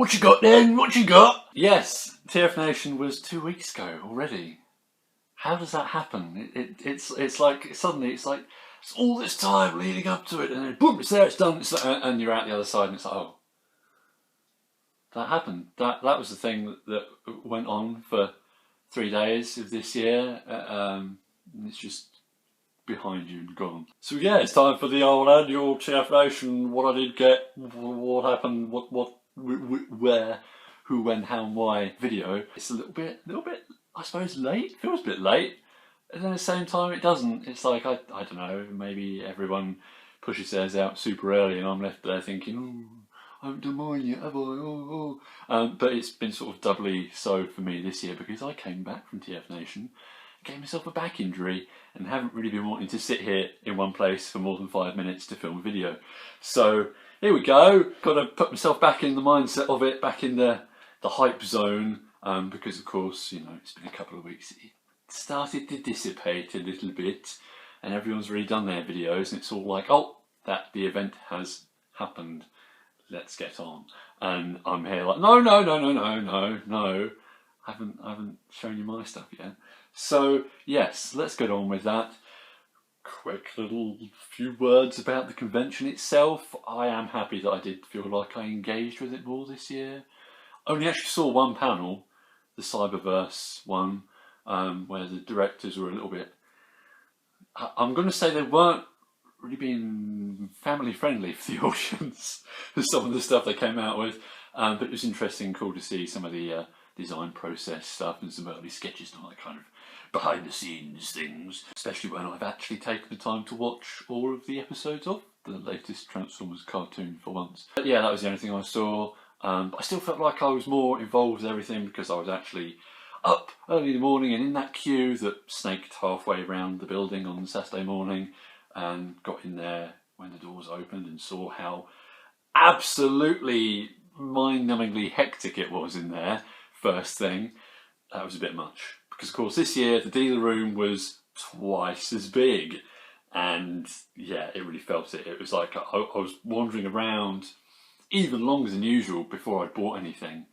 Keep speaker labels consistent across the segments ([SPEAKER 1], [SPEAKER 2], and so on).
[SPEAKER 1] What you got then? What you got? Yes, TFNation was 2 weeks ago already. How does that happen? It's like suddenly it's like it's all this time leading up to it, and then boom, it's there, it's done, and you're out the other side, and it's like, oh, that happened. That was the thing that went on for 3 days of this year. And it's just behind you and gone. So yeah, it's time for the old annual TFNation. What I did get, what happened, what, where, who, when, how, and why video. It's a little bit, I suppose, late. Feels a bit late, and then at the same time it doesn't. It's like I don't know. Maybe everyone pushes theirs out super early, and I'm left there thinking, oh, I haven't done mine yet, have I? But it's been sort of doubly so for me this year because I came back from TFNation, gave myself a back injury, and haven't really been wanting to sit here in one place for more than 5 minutes to film a video. So here we go. Got to put myself back in the mindset of it, back in the hype zone, because of course, you know, it's been a couple of weeks. It started to dissipate a little bit, and everyone's already done their videos, and it's all like, oh, the event has happened. Let's get on. And I'm here like, no. I haven't shown you my stuff yet. So yes, let's get on with that. Quick little few words about the convention itself. I am happy that I did feel like I engaged with it more this year. Only actually saw one panel, the Cyberverse one, where the directors were a little bit, I'm going to say they weren't really being family friendly for the audience with some of the stuff they came out with, but it was interesting, cool to see some of the design process stuff and some early sketches and all that kind of behind the scenes things, especially when I've actually taken the time to watch all of the episodes of the latest Transformers cartoon for once. But yeah, that was the only thing I saw. But I still felt like I was more involved with everything because I was actually up early in the morning and in that queue that snaked halfway around the building on Saturday morning, and got in there when the doors opened and saw how absolutely mind-numbingly hectic it was in there first thing. That was a bit much because of course this year the dealer room was twice as big, and yeah, it really felt it. It was like I was wandering around even longer than usual before I'd bought anything,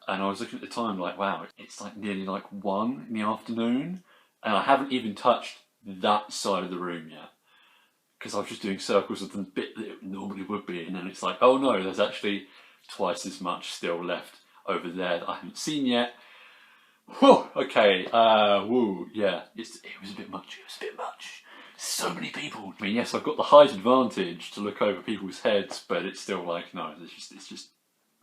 [SPEAKER 1] and I was looking at the time like, wow, it's like nearly like 1 in the afternoon, and I haven't even touched that side of the room yet because I was just doing circles of the bit that it normally would be, and then it's like, oh no, there's actually twice as much still left over there that I haven't seen yet. Whew, okay, woo, yeah, it was a bit much, So many people. I mean, yes, I've got the height advantage to look over people's heads, but it's still like, no, it's just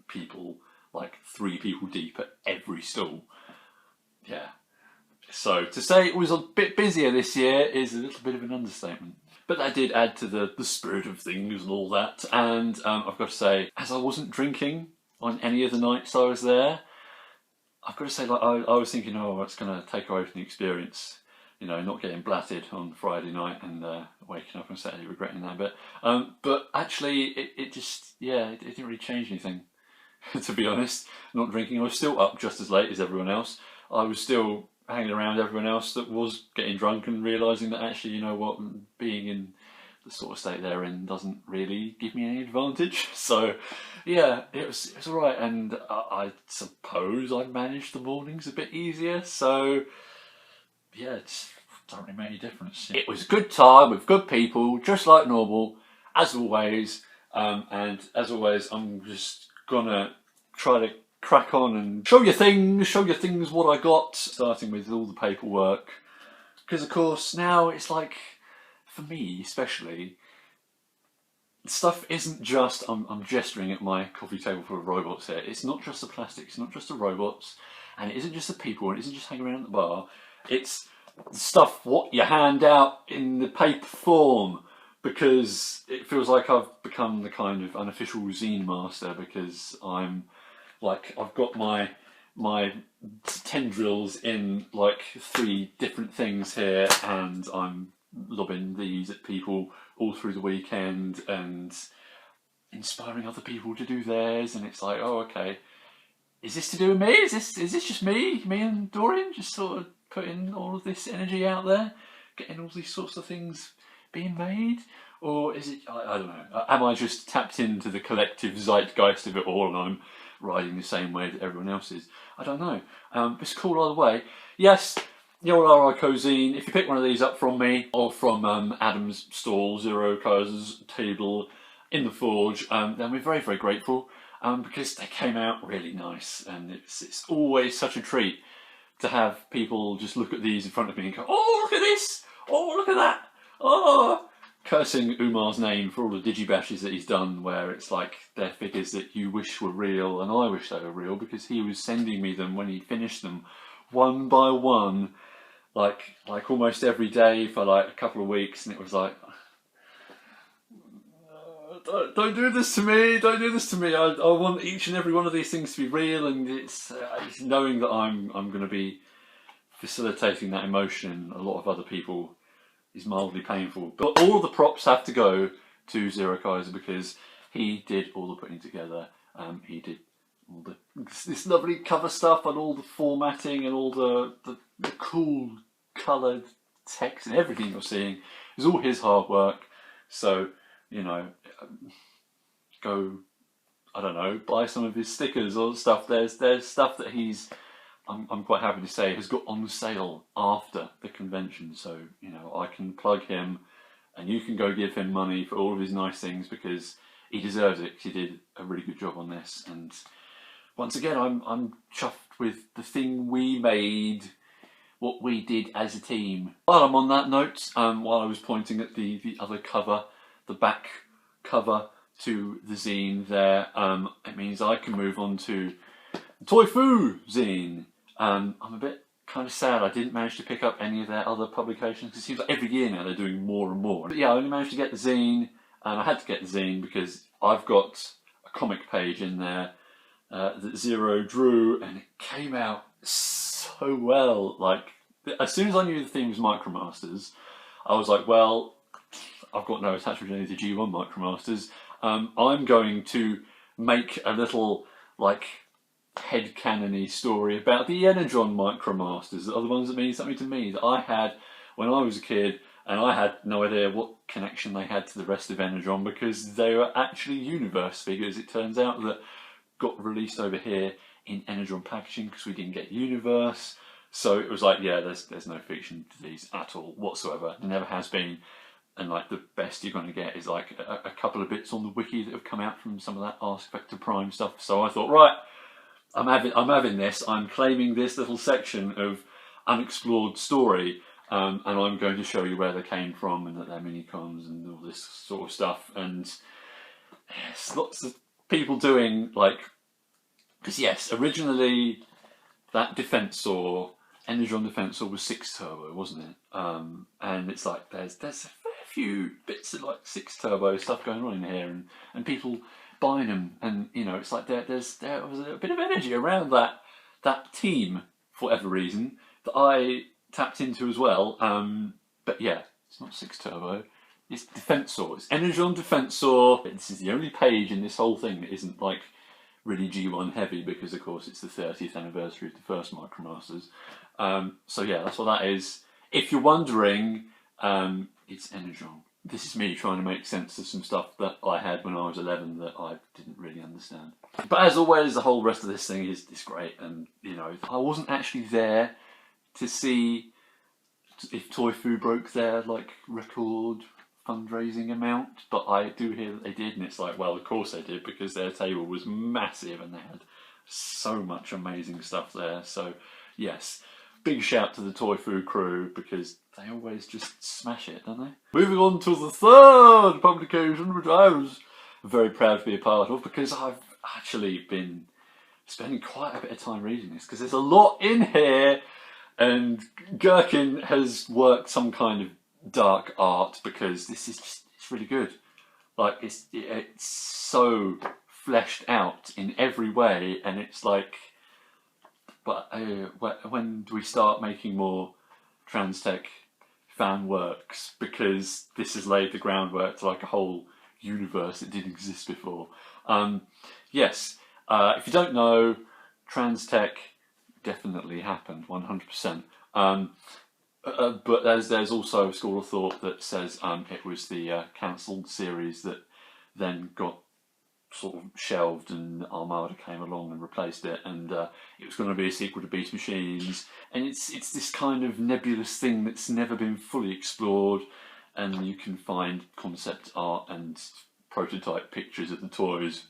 [SPEAKER 1] people, like 3 people deep at every stall. Yeah. So to say it was a bit busier this year is a little bit of an understatement. But that did add to the spirit of things and all that. And I've got to say, as I wasn't drinking on any of the nights I was there, I've got to say, like, I was thinking, oh, it's going to take away from the experience. You know, not getting blatted on Friday night and waking up on Saturday regretting that bit. But actually, it just, yeah, it didn't really change anything, to be honest. Not drinking, I was still up just as late as everyone else. I was still hanging around everyone else that was getting drunk and realising that actually, you know what, being in the sort of state they're in doesn't really give me any advantage. So, yeah, it was alright, and I suppose I managed the mornings a bit easier, so yeah, it doesn't really make any difference. It was a good time with good people, just like normal, as always. And as always, I'm just gonna try to crack on and show you things what I got, starting with all the paperwork. Because of course now it's like, for me especially, stuff isn't just, I'm gesturing at my coffee table full of robots here. It's not just the plastic, it's not just the robots, and it isn't just the people, and it isn't just hanging around at the bar. It's stuff what you hand out in the paper form, because it feels like I've become the kind of unofficial zine master, because I'm like, I've got my tendrils in like 3 different things here, and I'm lobbing these at people all through the weekend and inspiring other people to do theirs, and it's like, oh, okay, is this to do with me? Is this just me and Dorian just sort of putting all of this energy out there, getting all these sorts of things being made? Or is it, I don't know, am I just tapped into the collective zeitgeist of it all, and I'm riding the same wave that everyone else is. I don't know. It's cool either way. Yes, the old RI zine. If you pick one of these up from me or from Adam's stall, Zero Kaiser's table in the Forge, then we're very, very grateful because they came out really nice, and it's always such a treat to have people just look at these in front of me and go, "Oh, look at this! Oh, look at that! Oh!" Cursing Umar's name for all the digibashes that he's done, where it's like they're figures that you wish were real and I wish they were real, because he was sending me them when he finished them one by one, like almost every day for like a couple of weeks, and it was like, don't do this to me, don't do this to me. I want each and every one of these things to be real, and it's knowing that I'm going to be facilitating that emotion. A lot of other people is mildly painful, but all of the props have to go to Zero Kaiser because he did all the putting together. He did all this lovely cover stuff and all the formatting and all the cool coloured text and everything you're seeing is all his hard work. So, you know, go, I don't know, buy some of his stickers or stuff. There's stuff that he's, I'm quite happy to say, has got on sale after the convention. So, you know, I can plug him and you can go give him money for all of his nice things because he deserves it, because he did a really good job on this. And once again, I'm chuffed with the thing we made, what we did as a team. While I'm on that note, while I was pointing at the other cover, the back cover to the zine there, it means I can move on to the Toy Fu zine. I'm a bit kind of sad I didn't manage to pick up any of their other publications, because it seems like every year now they're doing more and more. But yeah, I only managed to get the zine, and I had to get the zine because I've got a comic page in there that Zero drew, and it came out so well. Like, as soon as I knew the theme was Micromasters, I was like, well, I've got no attachment to any of the G1 Micromasters. I'm going to make a little, like, headcanon-y story about the Energon Micromasters, that are the ones that mean something to me, that I had when I was a kid, and I had no idea what connection they had to the rest of Energon, because they were actually Universe figures, it turns out, that got released over here in Energon packaging because we didn't get Universe. So it was like, yeah, there's no fiction to these at all whatsoever. There never has been. And like, the best you're going to get is like a couple of bits on the wiki that have come out from some of that Ask Vector Prime stuff. So I thought, right, I'm having this. I'm claiming this little section of unexplored story, and I'm going to show you where they came from and that they're minicons and all this sort of stuff. And yes, lots of people doing, like, because yes, originally that Defensor, Energon Defensor, was 6 turbo, wasn't it? And it's like there's a fair few bits of like 6 turbo stuff going on in here, and people buying them, and you know, it's like there was a bit of energy around that team for whatever reason that I tapped into as well. But yeah, it's not 6 turbo. It's Defensor. It's Energon Defensor. This is the only page in this whole thing that isn't like really G1 heavy, because of course it's the 30th anniversary of the first Micromasters. So yeah, that's what that is. If you're wondering, it's Energon. This is me trying to make sense of some stuff that I had when I was 11 that I didn't really understand. But as always, the whole rest of this thing is great, and you know, I wasn't actually there to see if Toy Fu broke their like record fundraising amount, but I do hear that they did, and it's like, well, of course they did, because their table was massive and they had so much amazing stuff there. So yes, big shout to the Toy Fu crew, because they always just smash it, don't they? Moving on to the third publication, which I was very proud to be a part of, because I've actually been spending quite a bit of time reading this, because there's a lot in here, and Gherkin has worked some kind of dark art, because this is just, it's really good. Like, it's so fleshed out in every way, and it's like, but when do we start making more Transtech fan works? Because this has laid the groundwork to like a whole universe that didn't exist before. Yes, if you don't know, Transtech definitely happened, 100%. But there's also a school of thought that says it was the cancelled series that then got sort of shelved, and Armada came along and replaced it, and it was going to be a sequel to Beast Machines, and it's this kind of nebulous thing that's never been fully explored, and you can find concept art and prototype pictures of the toys,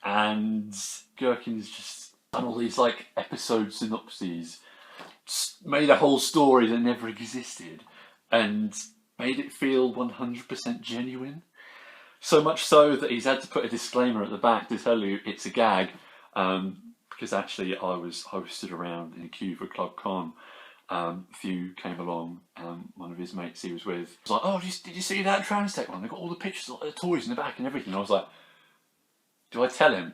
[SPEAKER 1] and Gherkin's just done all these like episode synopses, made a whole story that never existed, and made it feel 100% genuine. So much so that he's had to put a disclaimer at the back to tell you it's a gag, because actually I was stood around in a queue for Club Con. Few came along, one of his mates he was with was like, "Oh, did you see that Transtech one? They've got all the pictures, all the toys in the back and everything." And I was like, do I tell him?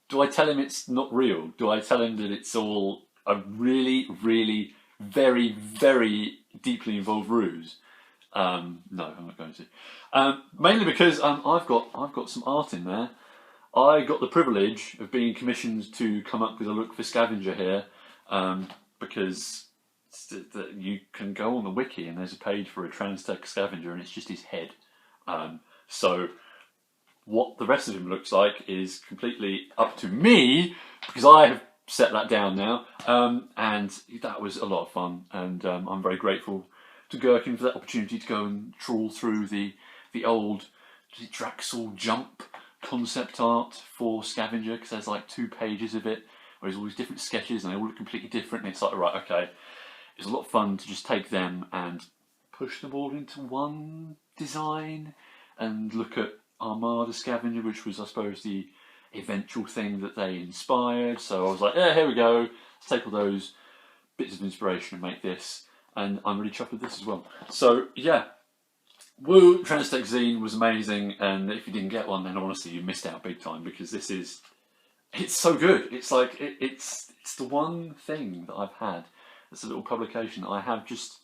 [SPEAKER 1] Do I tell him it's not real? Do I tell him that it's all a really, really, very, very deeply involved ruse? No, I'm not going to. Mainly because I've got some art in there. I got the privilege of being commissioned to come up with a look for Scavenger here, because you can go on the wiki and there's a page for a Transtech Scavenger and it's just his head. So what the rest of him looks like is completely up to me, because I have set that down now, and that was a lot of fun, and I'm very grateful to Gherkin for that opportunity to go and trawl through the old Draxel Jump concept art for Scavenger, because there's like 2 pages of it where there's all these different sketches and they all look completely different, and it's like, right, okay, it's a lot of fun to just take them and push them all into one design and look at Armada Scavenger, which was, I suppose, the eventual thing that they inspired. So I was like, yeah, here we go, let's take all those bits of inspiration and make this, and I'm really chuffed with this as well. So yeah, woo, Transtech Zine was amazing, and if you didn't get one, then honestly you missed out big time, because it's so good. It's like it's the one thing that I've had that's a little publication that I have just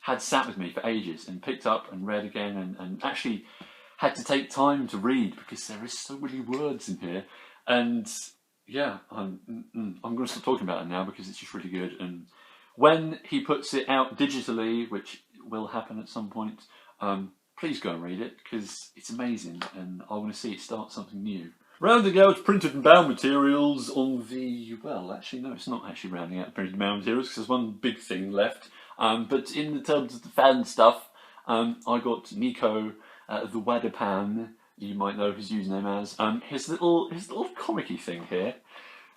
[SPEAKER 1] had sat with me for ages and picked up and read again, and actually had to take time to read because there is so many words in here. And yeah, I'm going to stop talking about it now because it's just really good. And when he puts it out digitally, which will happen at some point, please go and read it because it's amazing, and I want to see it start something new. Rounding out printed and bound materials on the, well, actually no, it's not actually rounding out printed and bound materials because there's one big thing left. But in the terms of the fan stuff, I got Nico, the Wadapan, you might know his username as, his little comic-y thing here,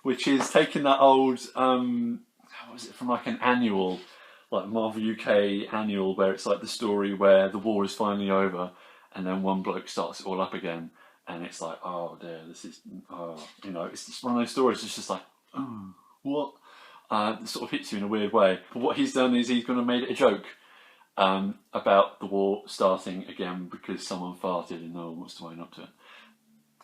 [SPEAKER 1] which is taking that old, what was it, from like an annual, like Marvel UK annual, where it's like the story where the war is finally over and then one bloke starts it all up again, and it's like, oh dear, this is, you know, it's just one of those stories, it's just like, oh, what? It sort of hits you in a weird way. But what he's done is he's going to make it a joke about the war starting again because someone farted and no one wants to own up to it.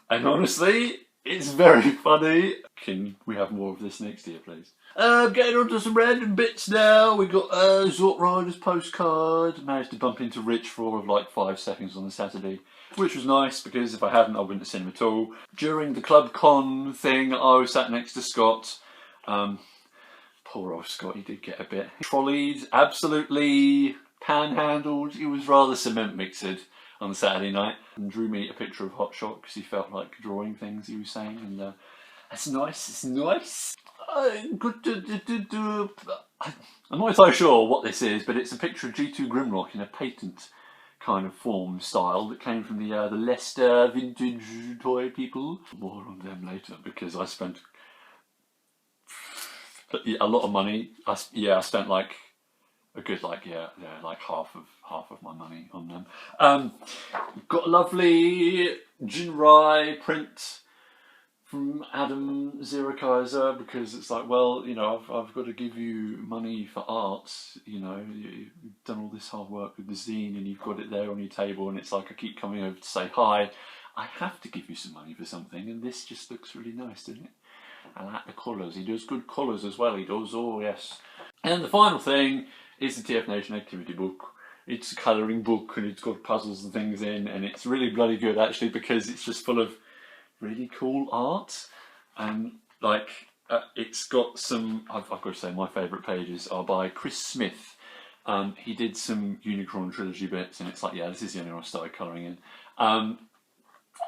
[SPEAKER 1] And honestly, it's very funny. Can we have more of this next year, please? Getting on to some random bits now. We got Zort Rider's postcard. Managed to bump into Rich for all of like 5 seconds on the Saturday, which was nice because if I hadn't, I wouldn't have seen him at all. During the Club Con thing, I was sat next to Scott. Poor old Scott, he did get a bit trolleyed, absolutely panhandled. He was rather cement mixed on the Saturday night, and drew me a picture of Hot Shot because he felt like drawing things, he was saying, and that's nice, it's nice. I'm not entirely sure what this is, but it's a picture of G2 Grimlock in a patent kind of form style that came from the Leicester vintage toy people. More on them later because I spent a lot of money. I spent like a good like half of my money on them. Got a lovely Jinrai print from Adam Zero Kaiser because it's like, well, you know, I've got to give you money for art. You know, you've done all this hard work with the zine and you've got it there on your table, and it's like I keep coming over to say hi. I have to give you some money for something, and this just looks really nice, doesn't it? I like the colours. He does good colours as well, he does, oh yes. And the final thing is the TFNation activity book. It's a colouring book and it's got puzzles and things in, and it's really bloody good actually because it's just full of really cool art. And like, it's got some, I've got to say my favourite pages are by Chris Smith. He did some Unicron trilogy bits, and it's like, yeah, this is the only one I started colouring in.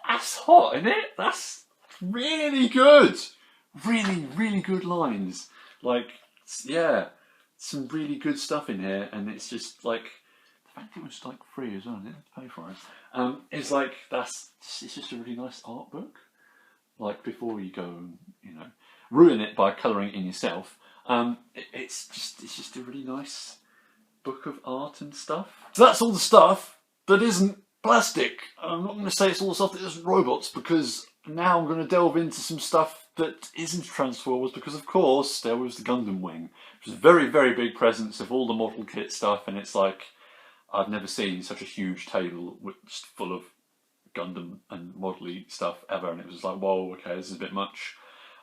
[SPEAKER 1] That's hot, isn't it? That's really good. Really, really good lines. Like, yeah, some really good stuff in here, and it's just like the fact it was like free as well. I didn't have to pay for it. It's like it's just a really nice art book. Like before you go and ruin it by colouring it in yourself. It's just a really nice book of art and stuff. So that's all the stuff that isn't plastic. I'm not going to say it's all the stuff that isn't robots, because now I'm going to delve into some stuff that isn't Transformers, because of course there was the Gundam wing, which was a very, very big presence of all the model kit stuff, and it's like I've never seen such a huge table full of Gundam and model-y stuff ever, and it was like, whoa, okay, this is a bit much.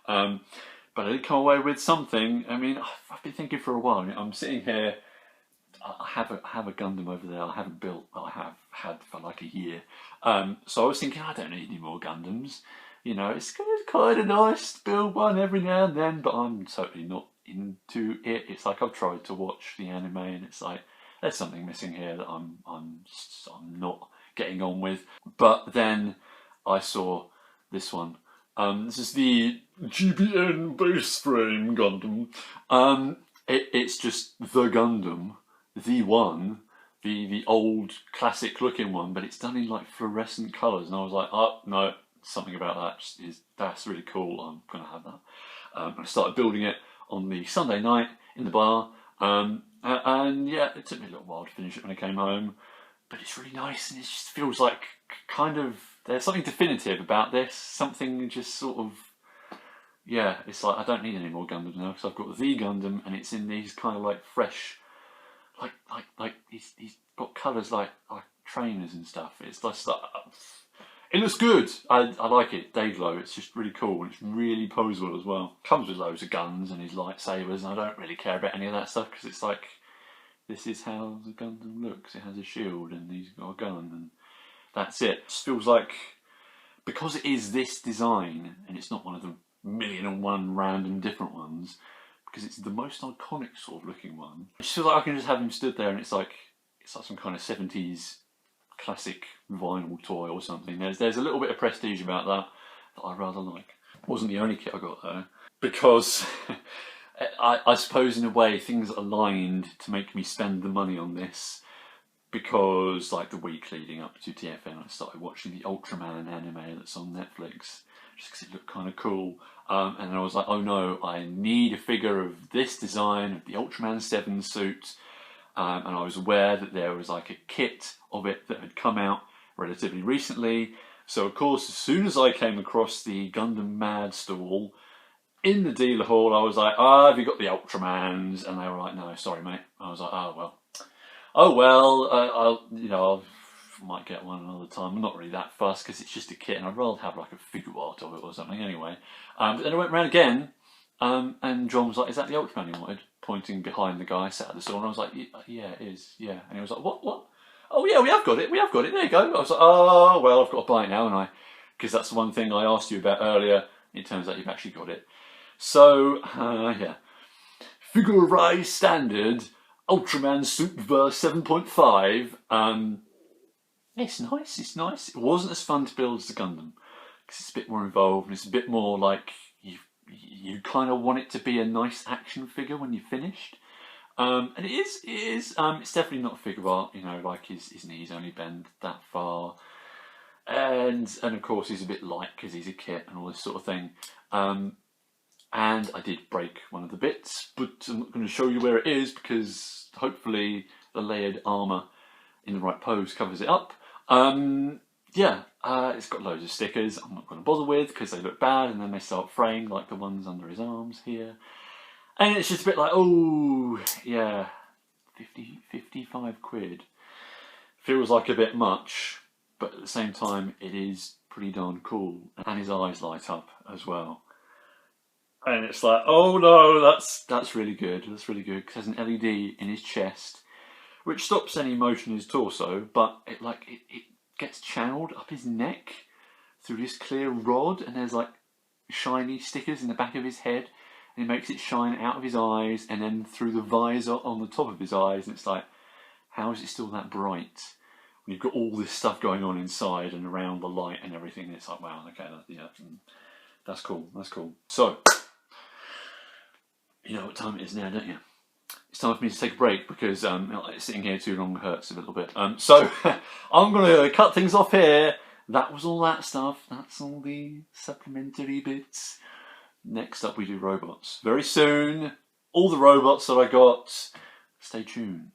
[SPEAKER 1] But I did come away with something. I mean, I've been thinking for a while. I mean, I'm sitting here. I have a Gundam over there. I haven't built, but I have had for like a year. So I was thinking, I don't need any more Gundams. It's kind of nice to build one every now and then, but I'm totally not into it. It's like I've tried to watch the anime, and it's like there's something missing here that I'm not getting on with. But then I saw this one. This is the GBN base frame Gundam. It's just the Gundam, the one, the old classic looking one, but it's done in like fluorescent colours, and I was like, oh no, something about that's really cool. I'm gonna have that. I started building it on the Sunday night in the bar, and yeah, it took me a little while to finish it when I came home, but it's really nice, and it just feels like kind of there's something definitive about this. Something just sort of, yeah, it's like I don't need any more Gundams now, because I've got the Gundam, and it's in these kind of like fresh, like he's got colours like trainers and stuff. It's just like, it looks good. I like it. Dayglow. It's just really cool, and it's really posable as well. Comes with loads of guns and his lightsabers, and I don't really care about any of that stuff, because it's like, this is how the Gundam looks. It has a shield and he's got a gun, and that's it. It just feels like, because it is this design, and it's not one of the 1,000,001 random different ones, because it's the most iconic sort of looking one. I just feel like I can just have him stood there, and it's like some kind of 70s classic vinyl toy or something. There's a little bit of prestige about that I rather like. It wasn't the only kit I got though, because I suppose in a way things aligned to make me spend the money on this, because like the week leading up to TFN I started watching the Ultraman anime that's on Netflix, just because it looked kind of cool, and I was like, oh no, I need a figure of this design of the Ultraman 7 suit, and I was aware that there was like a kit of it that had come out relatively recently. So of course, as soon as I came across the Gundam Mad stall in the dealer hall, I was like, have you got the Ultramans? And they were like, no, sorry mate. I was like, oh well, I might get one another time. I'm not really that fussed, because it's just a kit, and I'd rather have like a figure art of it or something anyway. But then I went round again, and John was like, is that the Ultraman you wanted? Pointing behind the guy sat at the store, and I was like, yeah, it is, yeah. And he was like, what? Oh yeah, we have got it, there you go. I was like, oh, well, I've got to buy it now, and because that's the one thing I asked you about earlier. It turns out you've actually got it. So, yeah. Figure standard, Ultraman Suit Verse 7.5. It's nice. It wasn't as fun to build as the Gundam, because it's a bit more involved, and it's a bit more like you kind of want it to be a nice action figure when you're finished. And it is. It's definitely not a figure art, like his knees only bend that far, and of course he's a bit light because he's a kit and all this sort of thing. And I did break one of the bits, but I'm not going to show you where it is, because hopefully the layered armour in the right pose covers it up. Yeah, it's got loads of stickers I'm not going to bother with, because they look bad, and then they start fraying like the ones under his arms here. And it's just a bit like, oh, yeah, 55 quid. Feels like a bit much, but at the same time, it is pretty darn cool. And his eyes light up as well. And it's like, oh no, that's really good. That's really good, because there's an LED in his chest, which stops any motion in his torso, but it gets channeled up his neck through this clear rod, and there's like shiny stickers in the back of his head. And it makes it shine out of his eyes, and then through the visor on the top of his eyes, and it's like, how is it still that bright when you've got all this stuff going on inside and around the light and everything? And it's like, wow, okay, That's cool. That's cool. So, you know what time it is now, don't you? It's time for me to take a break because sitting here too long hurts a little bit. So I'm going to cut things off here. That was all that stuff. That's all the supplementary bits. Next up we do robots. Very soon, all the robots that I got. Stay tuned.